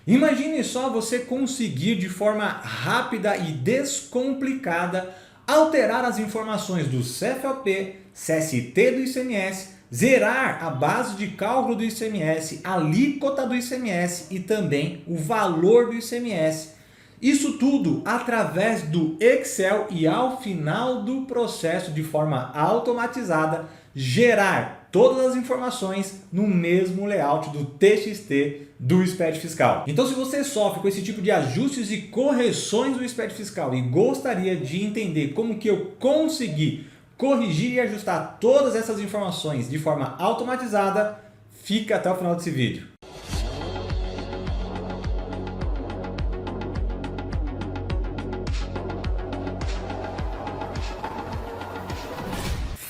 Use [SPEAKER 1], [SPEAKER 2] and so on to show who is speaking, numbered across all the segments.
[SPEAKER 1] Imagine só você conseguir de forma rápida e descomplicada alterar as informações do CFOP, CST do ICMS, zerar a base de cálculo do ICMS, a alíquota do ICMS e também o valor do ICMS. Isso tudo através do Excel e ao final do processo, de forma automatizada, gerar todas as informações no mesmo layout do TXT do SPED Fiscal. Então, se você sofre com esse tipo de ajustes e correções do SPED Fiscal e gostaria de entender como que eu consegui corrigir e ajustar todas essas informações de forma automatizada, fica até o final desse vídeo.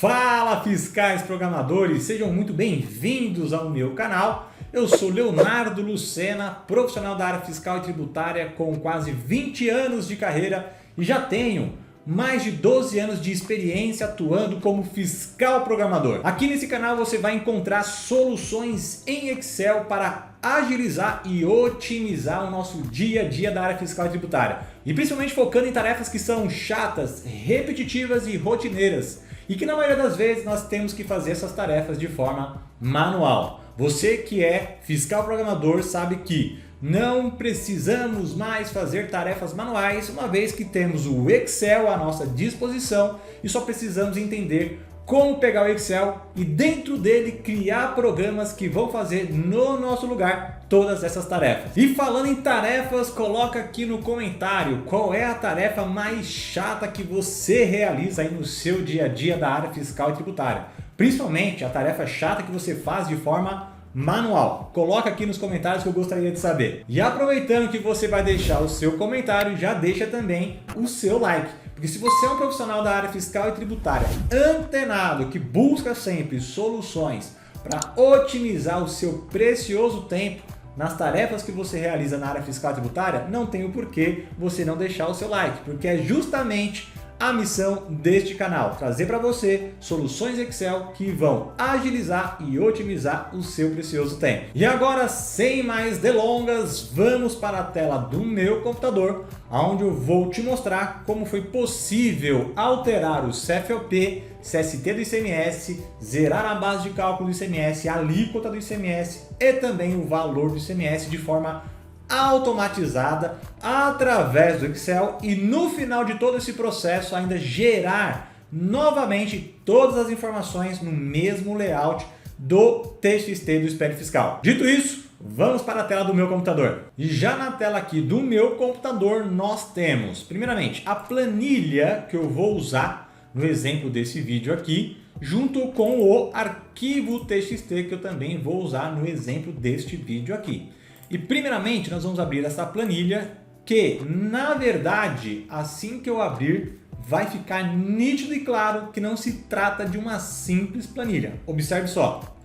[SPEAKER 1] Fala fiscais programadores, sejam muito bem-vindos ao meu canal. Eu sou Leonardo Lucena, profissional da área fiscal e tributária com quase 20 anos de carreira e já tenho mais de 12 anos de experiência atuando como fiscal programador. Aqui nesse canal você vai encontrar soluções em Excel para agilizar e otimizar o nosso dia a dia da área fiscal e tributária. E principalmente focando em tarefas que são chatas, repetitivas e rotineiras. E que na maioria das vezes nós temos que fazer essas tarefas de forma manual. Você que é fiscal programador sabe que não precisamos mais fazer tarefas manuais, uma vez que temos o Excel à nossa disposição e só precisamos entender como pegar o Excel e dentro dele criar programas que vão fazer no nosso lugar todas essas tarefas. E falando em tarefas, coloca aqui no comentário qual é a tarefa mais chata que você realiza aí no seu dia a dia da área fiscal e tributária. Principalmente a tarefa chata que você faz de forma manual. Coloca aqui nos comentários que eu gostaria de saber. E aproveitando que você vai deixar o seu comentário, já deixa também o seu like. Porque se você é um profissional da área fiscal e tributária antenado, que busca sempre soluções para otimizar o seu precioso tempo nas tarefas que você realiza na área fiscal e tributária, não tem o porquê você não deixar o seu like, porque é justamente a missão deste canal, trazer para você soluções Excel que vão agilizar e otimizar o seu precioso tempo. E agora, sem mais delongas, vamos para a tela do meu computador, onde eu vou te mostrar como foi possível alterar o CFOP, CST do ICMS, zerar a base de cálculo do ICMS, a alíquota do ICMS e também o valor do ICMS de forma automatizada através do Excel e no final de todo esse processo ainda gerar novamente todas as informações no mesmo layout do TXT do SPED Fiscal. Dito isso, vamos para a tela do meu computador. E já na tela aqui do meu computador nós temos, primeiramente, a planilha que eu vou usar no exemplo desse vídeo aqui, junto com o arquivo TXT que eu também vou usar no exemplo deste vídeo aqui. E primeiramente nós vamos abrir essa planilha que, na verdade, assim que eu abrir, vai ficar nítido e claro que não se trata de uma simples planilha. Observe só,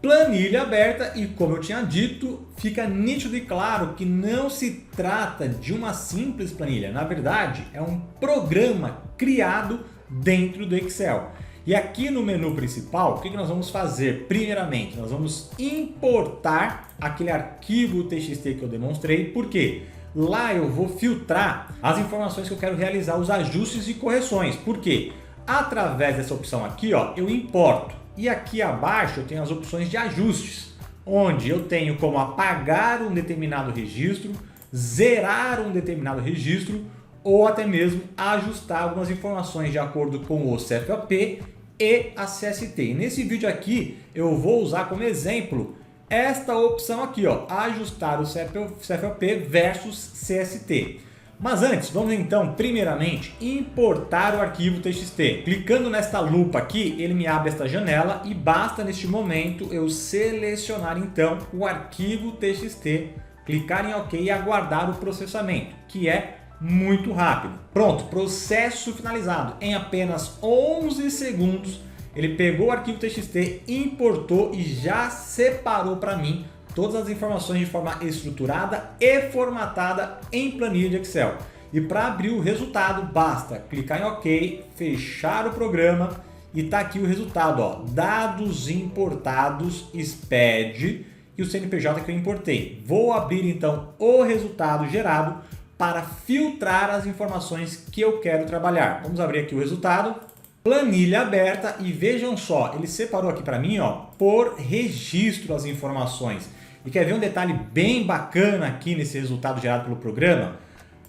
[SPEAKER 1] planilha aberta e, como eu tinha dito, fica nítido e claro que não se trata de uma simples planilha. Na verdade, é um programa criado dentro do Excel. E aqui no menu principal, o que nós vamos fazer? Primeiramente, nós vamos importar aquele arquivo TXT que eu demonstrei, porque lá eu vou filtrar as informações que eu quero realizar, os ajustes e correções. Porque através dessa opção aqui, ó, eu importo. E aqui abaixo eu tenho as opções de ajustes, onde eu tenho como apagar um determinado registro, zerar um determinado registro, ou até mesmo ajustar algumas informações de acordo com o CFOP e a CST. E nesse vídeo aqui eu vou usar como exemplo esta opção aqui, ó, ajustar o CFOP versus CST. Mas antes, vamos então primeiramente importar o arquivo TXT. Clicando nesta lupa aqui, ele me abre esta janela e basta neste momento eu selecionar então o arquivo TXT, clicar em OK e aguardar o processamento, que é muito rápido. Pronto, processo finalizado. Em apenas 11 segundos, ele pegou o arquivo TXT, importou e já separou para mim todas as informações de forma estruturada e formatada em planilha de Excel. E para abrir o resultado, basta clicar em OK, fechar o programa e tá aqui o resultado, ó, dados importados SPED. e o CNPJ que eu importei. Vou abrir então o resultado gerado para filtrar as informações que eu quero trabalhar. Vamos abrir aqui o resultado, planilha aberta e vejam só, ele separou aqui para mim por registro as informações. E quer ver um detalhe bem bacana aqui nesse resultado gerado pelo programa?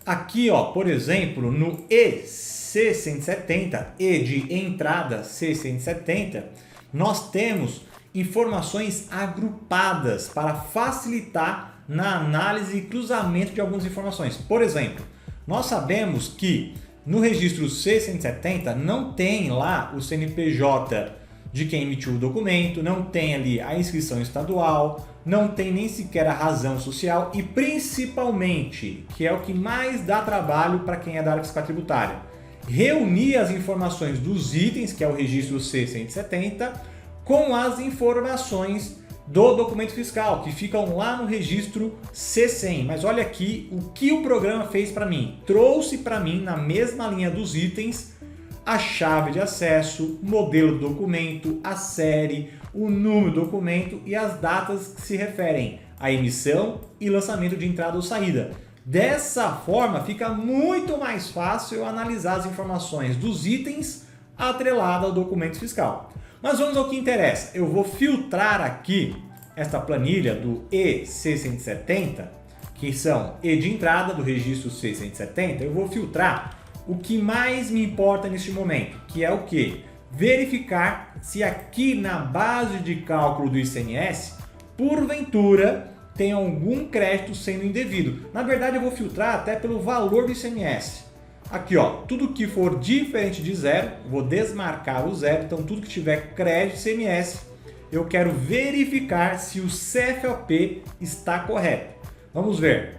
[SPEAKER 1] Aqui, por exemplo, no EC170, E de entrada C170, nós temos informações agrupadas para facilitar na análise e cruzamento de algumas informações. Por exemplo, nós sabemos que no registro C170 não tem lá o CNPJ de quem emitiu o documento, não tem ali a inscrição estadual, não tem nem sequer a razão social e principalmente, que é o que mais dá trabalho para quem é da área fiscal tributária, reunir as informações dos itens, que é o registro C170, com as informações do documento fiscal, que ficam lá no registro C100. Mas olha aqui o que o programa fez para mim. Trouxe para mim, na mesma linha dos itens, a chave de acesso, o modelo do documento, a série, o número do documento e as datas que se referem à emissão e lançamento de entrada ou saída. Dessa forma, fica muito mais fácil eu analisar as informações dos itens atreladas ao documento fiscal. Mas vamos ao que interessa. Eu vou filtrar aqui esta planilha do EC170, que são E de entrada do registro C170. Eu vou filtrar o que mais me importa neste momento, que é o quê? Verificar se aqui na base de cálculo do ICMS, porventura, tem algum crédito sendo indevido. Na verdade, eu vou filtrar até pelo valor do ICMS. Aqui, tudo que for diferente de zero, vou desmarcar o zero, então tudo que tiver crédito ICMS, eu quero verificar se o CFOP está correto. Vamos ver.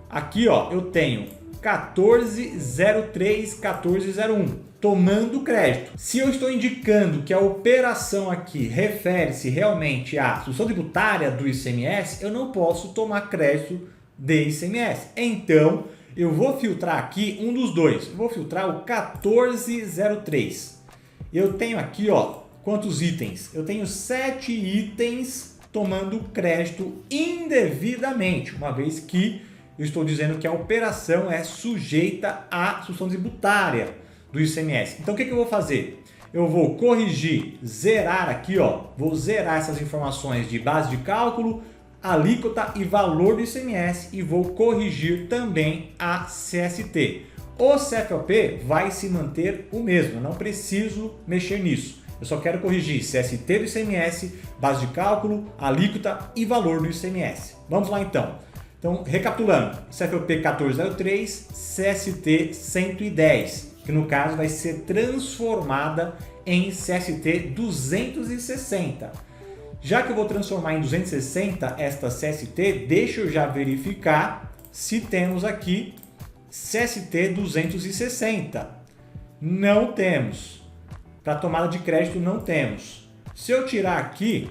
[SPEAKER 1] Aqui, eu tenho 1403, 1401, tomando crédito. Se eu estou indicando que a operação aqui refere-se realmente à solução tributária do ICMS, eu não posso tomar crédito de ICMS. Então, eu vou filtrar aqui um dos dois. Eu vou filtrar o 1403. Eu tenho aqui, quantos itens? Eu tenho 7 itens tomando crédito indevidamente, uma vez que eu estou dizendo que a operação é sujeita à solução tributária do ICMS. Então, o que eu vou fazer? Eu vou corrigir, zerar aqui, vou zerar essas informações de base de cálculo, alíquota e valor do ICMS e vou corrigir também a CST. O CFOP vai se manter o mesmo, eu não preciso mexer nisso. Eu só quero corrigir CST do ICMS, base de cálculo, alíquota e valor do ICMS. Vamos lá então. Então, recapitulando, CFOP 1403, CST 110, que no caso vai ser transformada em CST 260. Já que eu vou transformar em 260 esta CST, deixa eu já verificar se temos aqui CST 260. Não temos. Para tomada de crédito não temos. Se eu tirar aqui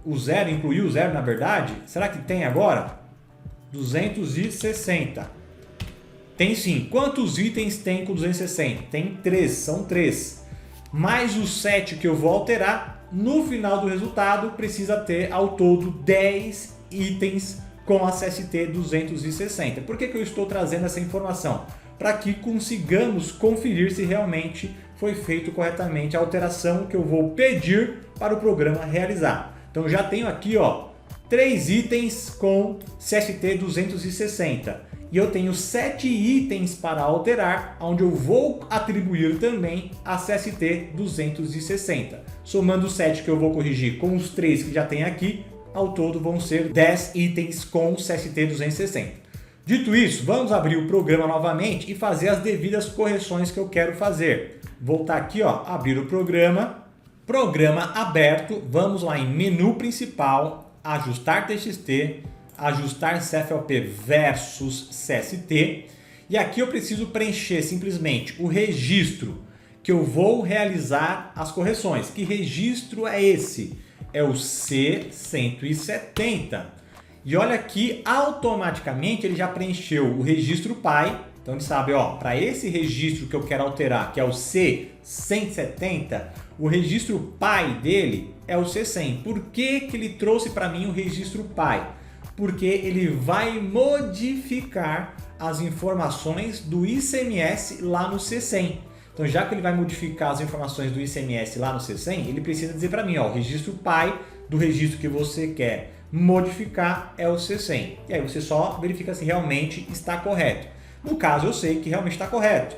[SPEAKER 1] o zero, incluir o zero na verdade, será que tem agora? 260. Tem sim. Quantos itens tem com 260? Tem 3, são 3. Mais os 7 que eu vou alterar, no final do resultado precisa ter ao todo 10 itens com a CST 260. Por que eu estou trazendo essa informação? Para que consigamos conferir se realmente foi feito corretamente a alteração que eu vou pedir para o programa realizar. Então já tenho aqui 3 itens com CST 260 e eu tenho 7 itens para alterar, onde eu vou atribuir também a CST 260. Somando os 7 que eu vou corrigir com os 3 que já tem aqui, ao todo vão ser 10 itens com CST 260. Dito isso, vamos abrir o programa novamente e fazer as devidas correções que eu quero fazer. Voltar aqui, abrir o programa, programa aberto, vamos lá em menu principal, ajustar TXT, ajustar CFOP versus CST, e aqui eu preciso preencher simplesmente o registro que eu vou realizar as correções. Que registro é esse? É o C170. E olha aqui, automaticamente ele já preencheu o registro PAI. Então ele sabe, para esse registro que eu quero alterar, que é o C170, O registro pai dele é o C100. Por que que ele trouxe para mim o registro pai? Porque ele vai modificar as informações do ICMS lá no C100. Então, já que ele vai modificar as informações do ICMS lá no C100, ele precisa dizer para mim, ó, o registro pai do registro que você quer modificar é o C100. E aí você só verifica se realmente está correto. No caso, eu sei que realmente está correto.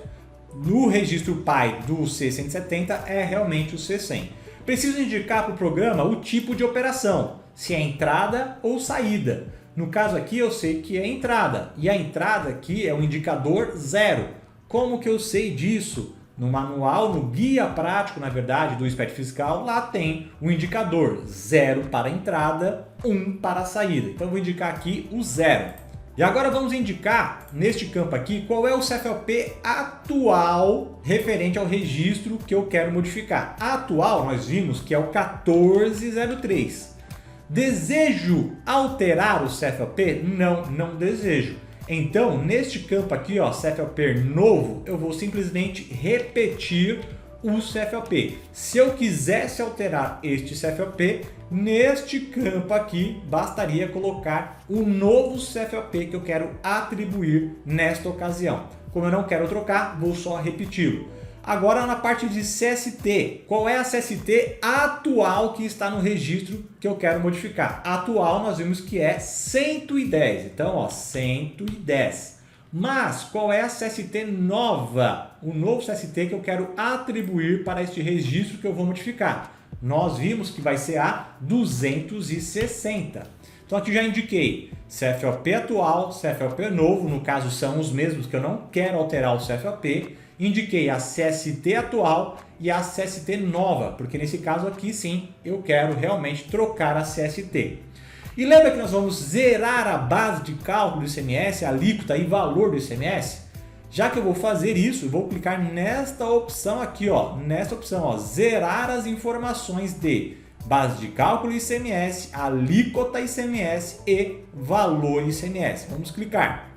[SPEAKER 1] No registro pai do C170 é realmente o C100. Preciso indicar para o programa o tipo de operação, se é entrada ou saída. No caso aqui eu sei que é entrada, e a entrada aqui é o indicador 0. Como que eu sei disso? No manual, no guia prático, na verdade, do SPED Fiscal, lá tem o indicador 0 para a entrada, 1 para a saída. Então eu vou indicar aqui o 0. E agora vamos indicar, neste campo aqui, qual é o CFOP atual referente ao registro que eu quero modificar. A atual, nós vimos que é o 1403. Desejo alterar o CFOP? Não, não desejo. Então, neste campo aqui, ó, CFOP novo, eu vou simplesmente repetir o CFOP. Se eu quisesse alterar este CFOP, neste campo aqui, bastaria colocar o novo CFOP que eu quero atribuir nesta ocasião. Como eu não quero trocar, vou só repeti-lo. Agora na parte de CST, qual é a CST atual que está no registro que eu quero modificar? Atual nós vimos que é 110, então ó, 110. Mas qual é a CST nova? O novo CST que eu quero atribuir para este registro que eu vou modificar? Nós vimos que vai ser a 260. Então aqui já indiquei CFOP atual, CFOP novo, no caso são os mesmos que eu não quero alterar o CFOP. Indiquei a CST atual e a CST nova, porque nesse caso aqui sim, eu quero realmente trocar a CST. E lembra que nós vamos zerar a base de cálculo do ICMS, a alíquota e valor do ICMS? Já que eu vou fazer isso, eu vou clicar nesta opção aqui, ó, nesta opção, ó, zerar as informações de base de cálculo ICMS, alíquota ICMS e valor ICMS. Vamos clicar.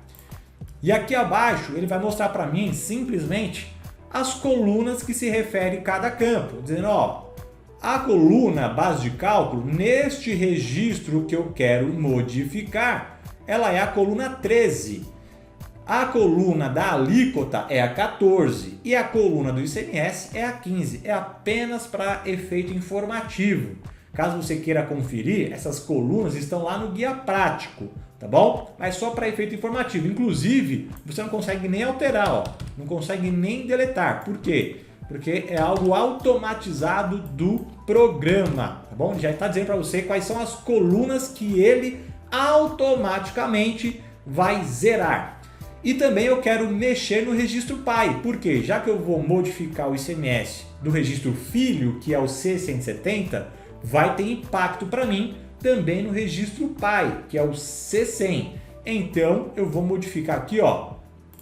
[SPEAKER 1] E aqui abaixo ele vai mostrar para mim simplesmente as colunas que se refere a cada campo, dizendo, ó, a coluna base de cálculo, neste registro que eu quero modificar, ela é a coluna 13. A coluna da alíquota é a 14 e a coluna do ICMS é a 15. É apenas para efeito informativo. Caso você queira conferir, essas colunas estão lá no guia prático, tá bom? Mas só para efeito informativo. Inclusive, você não consegue nem alterar, ó, não consegue nem deletar. Por quê? Porque é algo automatizado do programa, tá bom? Ele já está dizendo para você quais são as colunas que ele automaticamente vai zerar. E também eu quero mexer no registro pai, porque já que eu vou modificar o ICMS do registro filho, que é o C170, vai ter impacto para mim também no registro pai, que é o C100. Então eu vou modificar aqui, ó,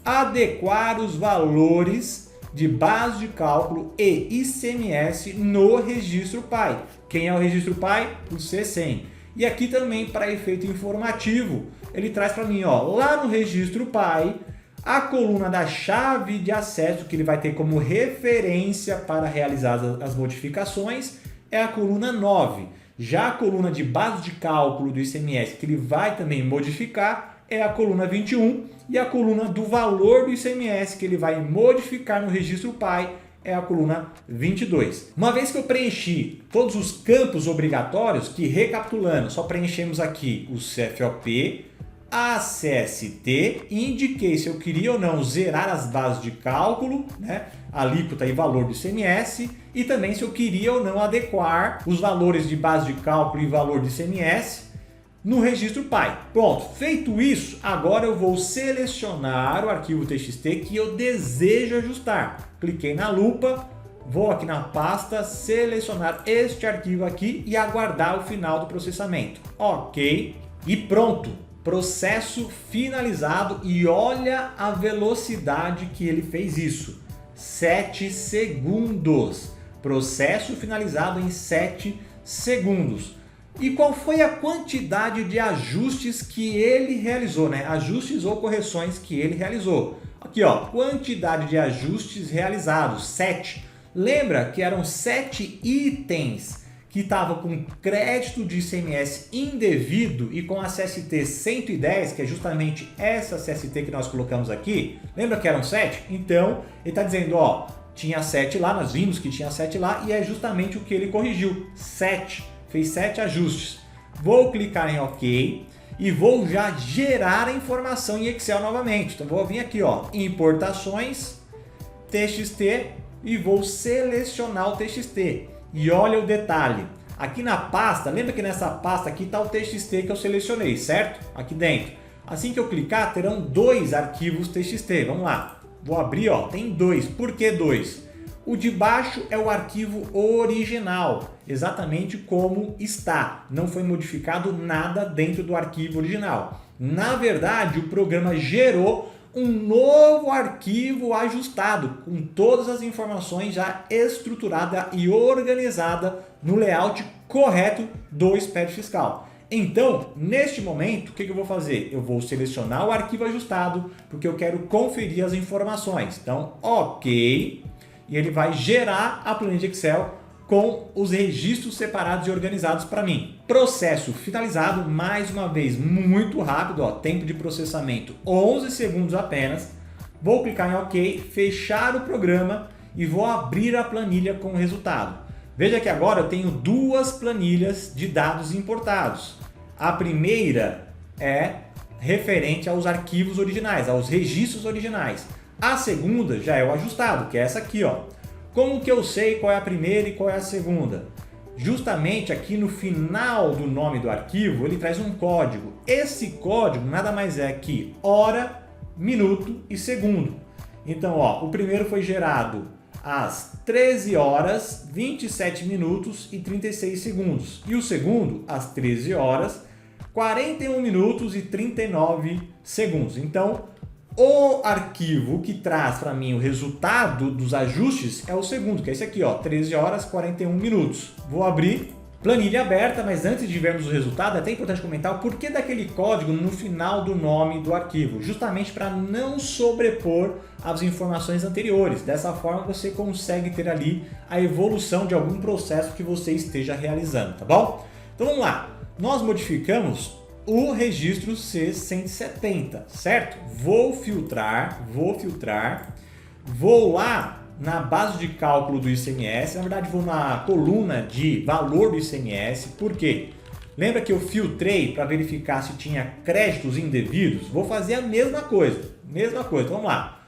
[SPEAKER 1] adequar os valores de base de cálculo e ICMS no registro pai. Quem é o registro pai? O C100. E aqui também, para efeito informativo, ele traz para mim, ó, lá no registro pai, a coluna da chave de acesso que ele vai ter como referência para realizar as modificações é a coluna 9. Já a coluna de base de cálculo do ICMS que ele vai também modificar é a coluna 21 e a coluna do valor do ICMS que ele vai modificar no registro pai é a coluna 22. Uma vez que eu preenchi todos os campos obrigatórios, que recapitulando, só preenchemos aqui o CFOP, a CST, indiquei se eu queria ou não zerar as bases de cálculo, né, alíquota e valor do ICMS, e também se eu queria ou não adequar os valores de base de cálculo e valor do ICMS no registro pai. Pronto, feito isso, agora eu vou selecionar o arquivo TXT que eu desejo ajustar. Cliquei na lupa, vou aqui na pasta, selecionar este arquivo aqui e aguardar o final do processamento. Ok, e pronto. Processo finalizado e olha a velocidade que ele fez isso. 7 segundos. Processo finalizado em 7 segundos. E qual foi a quantidade de ajustes que ele realizou, né? Ajustes ou correções que ele realizou. Aqui, ó, quantidade de ajustes realizados, 7. Lembra que eram 7 itens que estavam com crédito de ICMS indevido e com a CST 110, que é justamente essa CST que nós colocamos aqui? Lembra que eram 7? Então, ele está dizendo, ó, tinha 7 lá, nós vimos que tinha 7 lá e é justamente o que ele corrigiu, 7, fez 7 ajustes. Vou clicar em OK e vou já gerar a informação em Excel novamente. Então, vou vir aqui, ó, importações, TXT e vou selecionar o TXT. E olha o detalhe, aqui na pasta, lembra que nessa pasta aqui está o TXT que eu selecionei, certo? Aqui dentro. Assim que eu clicar, terão 2 arquivos TXT. Vamos lá, vou abrir, ó, tem 2. Por que 2? O de baixo é o arquivo original, exatamente como está. Não foi modificado nada dentro do arquivo original. Na verdade, o programa gerou um novo arquivo ajustado, com todas as informações já estruturada e organizada no layout correto do SPED fiscal. Então, neste momento, o que eu vou fazer? Eu vou selecionar o arquivo ajustado, porque eu quero conferir as informações. Então, OK, e ele vai gerar a planilha de Excel com os registros separados e organizados para mim. Processo finalizado, mais uma vez, muito rápido, ó, tempo de processamento 11 segundos apenas. Vou clicar em OK, fechar o programa e vou abrir a planilha com o resultado. Veja que agora eu tenho 2 planilhas de dados importados. A primeira é referente aos arquivos originais, aos registros originais. A segunda já é o ajustado, que é essa aqui, ó. Como que eu sei qual é a primeira e qual é a segunda? Justamente aqui no final do nome do arquivo, ele traz um código. Esse código nada mais é que hora, minuto e segundo. Então, ó, o primeiro foi gerado às 13 horas, 27 minutos e 36 segundos. E o segundo, às 13 horas, 41 minutos e 39 segundos. Então, o arquivo que traz para mim o resultado dos ajustes é o segundo, que é esse aqui, ó, 13 horas 41 minutos. Vou abrir, planilha aberta, mas antes de vermos o resultado, é até importante comentar o porquê daquele código no final do nome do arquivo, justamente para não sobrepor as informações anteriores. Dessa forma você consegue ter ali a evolução de algum processo que você esteja realizando, tá bom? Então vamos lá, nós modificamos o registro C170, certo? Vou filtrar, vou lá na base de cálculo do ICMS, na verdade vou na coluna de valor do ICMS, por quê? Lembra que eu filtrei para verificar se tinha créditos indevidos? Vou fazer a mesma coisa, vamos lá.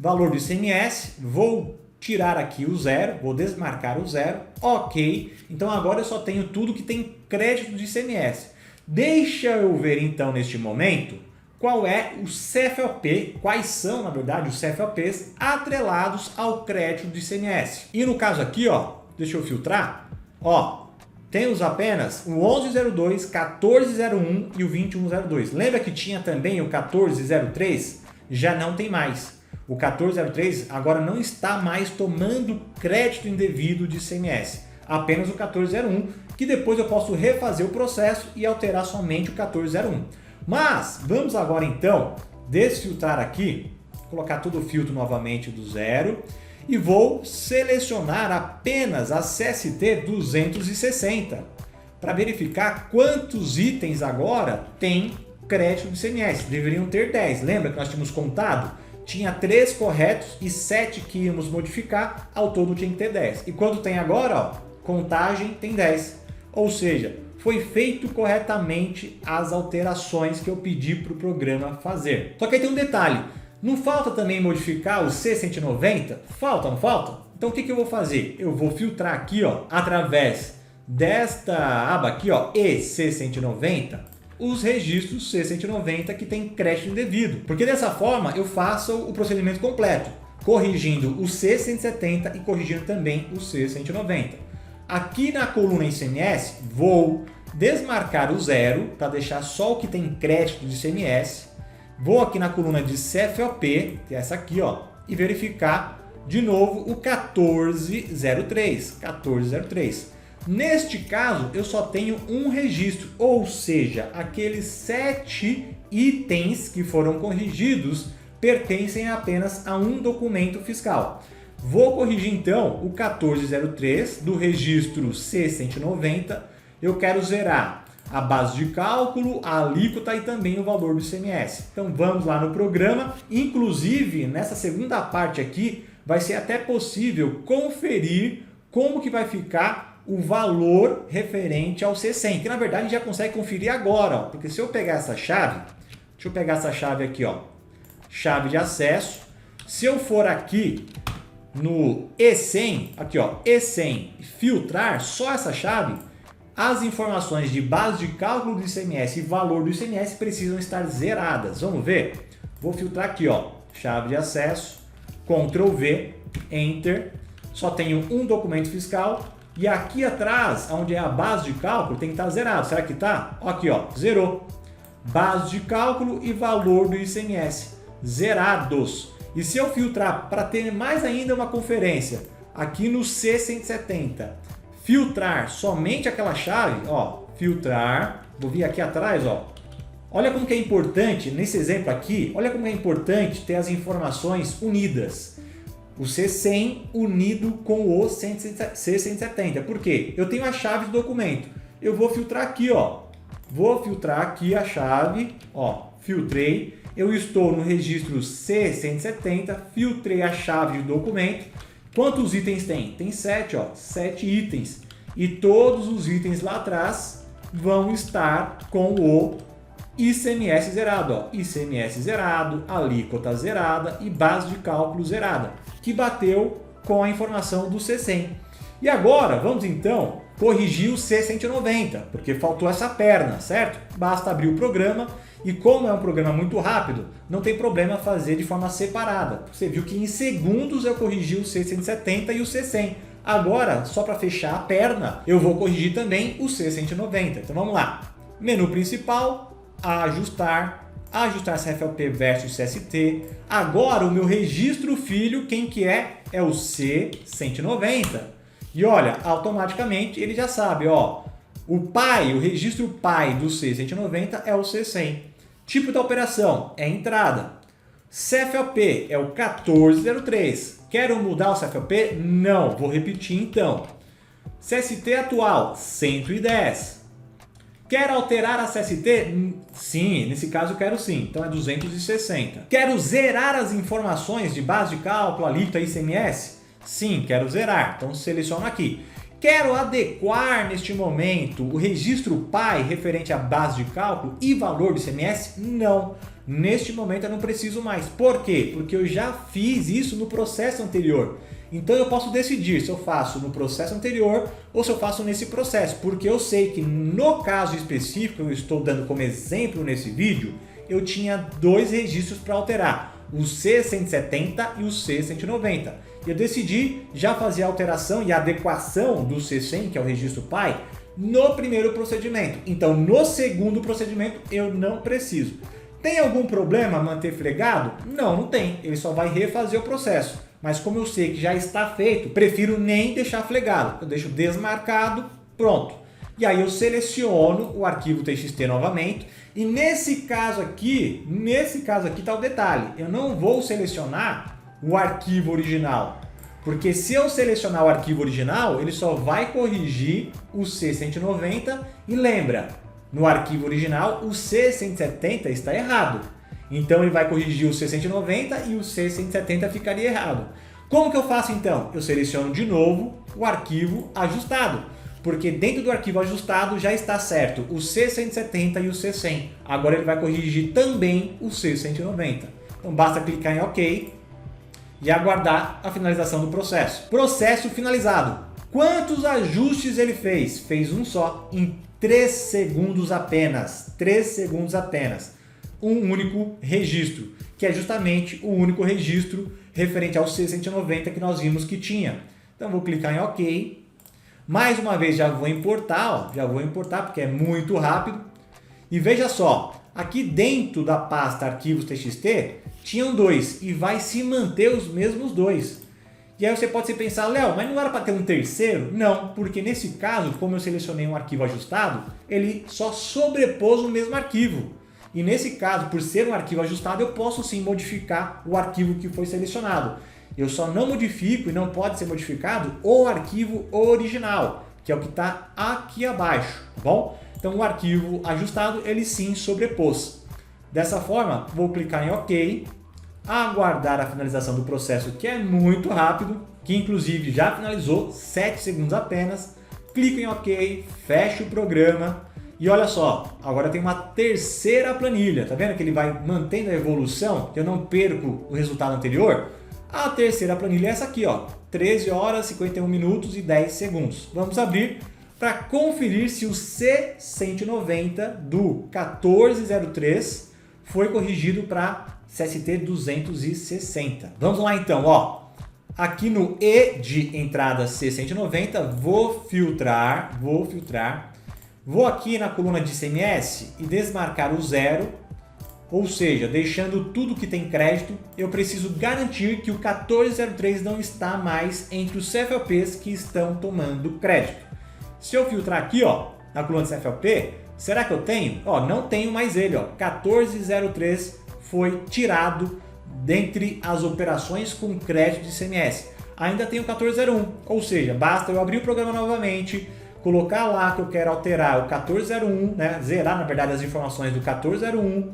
[SPEAKER 1] Valor do ICMS, vou tirar aqui o 0, vou desmarcar o 0, OK. Então agora eu só tenho tudo que tem crédito de ICMS. Deixa eu ver então neste momento qual é o CFOP, quais são na verdade os CFOPs atrelados ao crédito de ICMS. E no caso aqui, ó, deixa eu filtrar, ó, temos apenas o 1102, 1401 e o 2102. Lembra que tinha também o 1403? Já não tem mais. O 1403 agora não está mais tomando crédito indevido de ICMS. Apenas o 1401, que depois eu posso refazer o processo e alterar somente o 1401. Mas vamos agora então desfiltrar aqui, colocar todo o filtro novamente do 0 e vou selecionar apenas a CST 260 para verificar quantos itens agora tem crédito de ICMS. Deveriam ter 10, lembra que nós tínhamos contado? Tinha 3 corretos e 7 que íamos modificar, ao todo tinha que ter 10. E quanto tem agora? Ó, contagem tem 10. Ou seja, foi feito corretamente as alterações que eu pedi para o programa fazer. Só que aí tem um detalhe, não falta também modificar o C190? Falta, não falta? Então o que eu vou fazer? Eu vou filtrar aqui, ó, através desta aba aqui, ó, EC190, os registros C190 que tem crédito indevido. Porque dessa forma eu faço o procedimento completo, corrigindo o C170 e corrigindo também o C190. Aqui na coluna ICMS, vou desmarcar o 0 para deixar só o que tem crédito de ICMS. Vou aqui na coluna de CFOP, que é essa aqui, ó, e verificar de novo o 1403. Neste caso, eu só tenho um registro, ou seja, aqueles 7 itens que foram corrigidos pertencem apenas a um documento fiscal. Vou corrigir então o 1403 do registro C190. Eu quero zerar a base de cálculo, a alíquota e também o valor do ICMS. Então vamos lá no programa. Inclusive, nessa segunda parte aqui, vai ser até possível conferir como que vai ficar o valor referente ao C100, que na verdade a gente já consegue conferir agora, ó, porque se eu pegar essa chave, deixa eu pegar essa chave aqui, ó, chave de acesso, se eu for aqui no E100, aqui ó, E100, filtrar só essa chave, as informações de base de cálculo do ICMS e valor do ICMS precisam estar zeradas. Vamos ver? Vou filtrar aqui, ó, chave de acesso, Ctrl V, Enter, só tenho um documento fiscal e aqui atrás, onde é a base de cálculo, tem que estar zerado. Será que está? Aqui, ó, zerou. Base de cálculo e valor do ICMS, zerados. E se eu filtrar para ter mais ainda uma conferência, aqui no C170, filtrar somente aquela chave, ó, filtrar, vou vir aqui atrás, ó. Olha como que é importante, nesse exemplo aqui, olha como é importante ter as informações unidas. O C100 unido com o C170. Por quê? Eu tenho a chave do documento. Eu vou filtrar aqui, ó. Vou filtrar aqui a chave, ó, filtrei. Eu estou no registro C170, filtrei a chave do documento. Quantos itens tem? Tem 7, ó, 7 itens. E todos os itens lá atrás vão estar com o ICMS zerado, ó. ICMS zerado, alíquota zerada e base de cálculo zerada, que bateu com a informação do C100. E agora vamos então corrigir o C190, porque faltou essa perna, certo? Basta abrir o programa e como é um programa muito rápido, não tem problema fazer de forma separada. Você viu que em segundos eu corrigi o C170 e o C100. Agora, só para fechar a perna, eu vou corrigir também o C190. Então vamos lá. Menu principal, ajustar, ajustar CFLP versus CST. Agora o meu registro filho, quem que é? É o C190. E olha, automaticamente ele já sabe, ó, o pai, o registro pai do C190 é o C100. Tipo da operação é entrada. CFLP é o 1403. Quero mudar o CFLP? Não, vou repetir então. CST atual, 110. Quero alterar a CST? Sim, nesse caso eu quero sim, então é 260. Quero zerar as informações de base de cálculo, alíquota e ICMS? Sim, quero zerar, então seleciono aqui. Quero adequar neste momento o registro pai referente à base de cálculo e valor do ICMS? Não, neste momento eu não preciso mais. Por quê? Porque eu já fiz isso no processo anterior. Então eu posso decidir se eu faço no processo anterior ou se eu faço nesse processo, porque eu sei que no caso específico que eu estou dando como exemplo nesse vídeo, eu tinha dois registros para alterar, o C170 e o C190. Eu decidi já fazer a alteração e a adequação do C100, que é o registro pai, no primeiro procedimento. Então no segundo procedimento eu não preciso. Tem algum problema manter flegado? Não, não tem. Ele só vai refazer o processo. Mas como eu sei que já está feito, prefiro nem deixar flegado. Eu deixo desmarcado, pronto. E aí eu seleciono o arquivo TXT novamente. E nesse caso aqui está o detalhe. Eu não vou selecionar o arquivo original. Porque se eu selecionar o arquivo original, ele só vai corrigir o C190. E lembra, no arquivo original o C170 está errado. Então ele vai corrigir o C190 e o C170 ficaria errado. Como que eu faço então? Eu seleciono de novo o arquivo ajustado, porque dentro do arquivo ajustado já está certo o C170 e o C100. Agora ele vai corrigir também o C190. Então basta clicar em OK e aguardar a finalização do processo. Processo finalizado. Quantos ajustes ele fez? Fez um só, em 3 segundos apenas. 3 segundos apenas. Um único registro, que é justamente o único registro referente ao C190 que nós vimos que tinha. Então vou clicar em OK. Mais uma vez já vou importar, ó, já vou importar porque é muito rápido. E veja só, aqui dentro da pasta arquivos TXT tinham 2 e vai se manter os mesmos 2. E aí você pode se pensar, Léo, mas não era para ter um terceiro? Não, porque nesse caso, como eu selecionei um arquivo ajustado, ele só sobrepôs o mesmo arquivo. E nesse caso, por ser um arquivo ajustado, eu posso sim modificar o arquivo que foi selecionado. eu só não modifico e não pode ser modificado o arquivo original, que é o que está aqui abaixo, tá bom? Então o arquivo ajustado, ele sim sobrepôs. Dessa forma, vou clicar em OK, aguardar a finalização do processo, que é muito rápido, que inclusive já finalizou, 7 segundos apenas. Clico em OK, fecho o programa e olha só, agora tem uma terceira planilha. Tá vendo que ele vai mantendo a evolução, que eu não perco o resultado anterior? A terceira planilha é essa aqui, ó, 13 horas, 51 minutos e 10 segundos. Vamos abrir para conferir se o C190 do 1403 foi corrigido para CST 260. Vamos lá então, ó. Aqui no E de entrada C190, vou filtrar. Vou aqui na coluna de ICMS e desmarcar o 0, ou seja, deixando tudo que tem crédito, eu preciso garantir que o 1403 não está mais entre os CFLPs que estão tomando crédito. Se eu filtrar aqui, ó, na coluna de CFLP, será que eu tenho? Ó, não tenho mais ele, ó, 1403 foi tirado dentre as operações com crédito de ICMS. Ainda tem o 1401, ou seja, basta eu abrir o programa novamente, colocar lá que eu quero alterar o 1401, né, zerar na verdade as informações do 1401,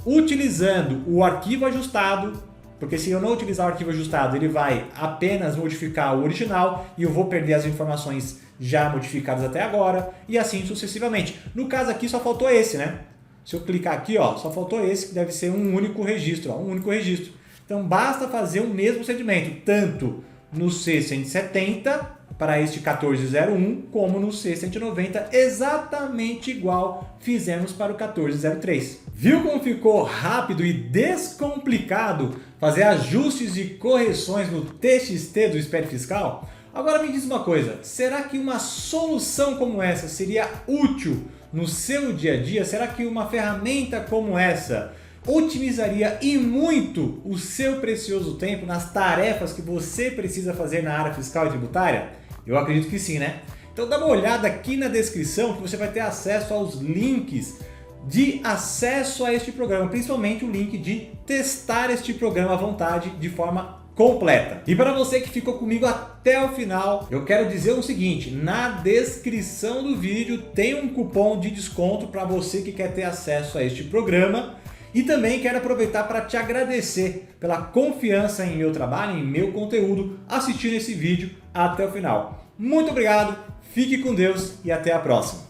[SPEAKER 1] utilizando o arquivo ajustado, porque se eu não utilizar o arquivo ajustado, ele vai apenas modificar o original e eu vou perder as informações já modificadas até agora, e assim sucessivamente. No caso aqui só faltou esse, né? Se eu clicar aqui, ó, só faltou esse, que deve ser um único registro, ó, um único registro. Então basta fazer o mesmo procedimento, tanto no C170 para este 1401, como no C190, exatamente igual fizemos para o 1403. Viu como ficou rápido e descomplicado fazer ajustes e correções no TXT do SPED Fiscal? Agora me diz uma coisa, será que uma solução como essa seria útil no seu dia a dia? Será que uma ferramenta como essa otimizaria e muito o seu precioso tempo nas tarefas que você precisa fazer na área fiscal e tributária? Eu acredito que sim, né? Então dá uma olhada aqui na descrição que você vai ter acesso aos links de acesso a este programa, principalmente o link de testar este programa à vontade de forma completa. E para você que ficou comigo até o final, eu quero dizer o seguinte, na descrição do vídeo tem um cupom de desconto para você que quer ter acesso a este programa. E também quero aproveitar para te agradecer pela confiança em meu trabalho, em meu conteúdo, assistindo esse vídeo até o final. Muito obrigado, fique com Deus e até a próxima.